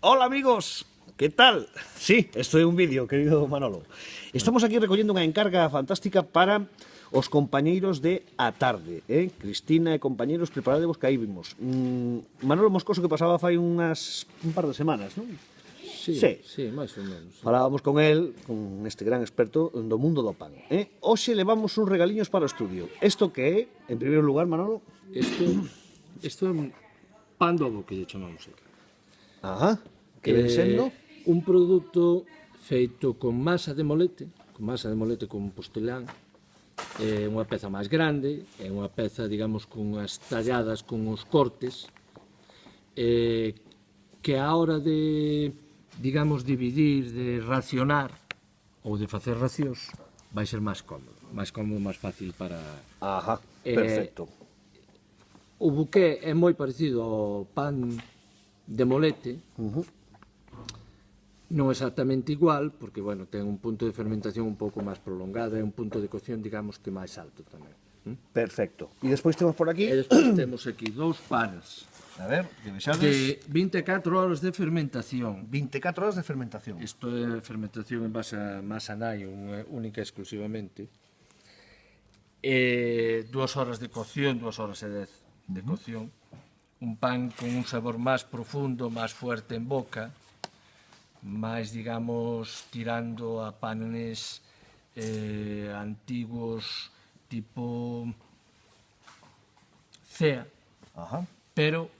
Hola amigos, ¿qué tal? Sí, esto é un vídeo, querido Manolo. Estamos aquí recollendo unha encarga fantástica para os compañeiros de A Tarde, Cristina e compañeiros, preparadevos que aí vimos. Manolo Moscoso que pasaba fai un par de semanas, non? Sí, máis ou menos. Falábamos con el, con este gran experto do mundo do pan. Hoxe levamos uns regaliños para o estudio. Isto que é, en primeiro lugar, Manolo? Isto é un pan dobo que lle chamamos aquí. Ajá, que ven sendo? Un produto feito con masa de molete con postelán, é unha peza máis grande, é unha peza, digamos, con as talladas, con os cortes, que a hora de, digamos, dividir, de racionar ou de facer racións, vai ser máis cómodo, máis fácil para... Ajá, perfecto. O buqué é moi parecido ao pan de molete, non exactamente igual, porque, bueno, ten un punto de fermentación un pouco máis prolongado e un punto de cocción, digamos, que máis alto tamén. Perfecto. E despois temos por aquí... E despois temos aquí dous panes A ver, que vexades... de 24 horas de fermentación. 24 horas de fermentación. Isto é fermentación en base a masa nai, única e exclusivamente. 2 horas de cocción, 2 horas e 10 de cocción. Un pan con un sabor máis profundo, máis fuerte en boca, máis, digamos, tirando a panes antigos tipo cea, Ajá. pero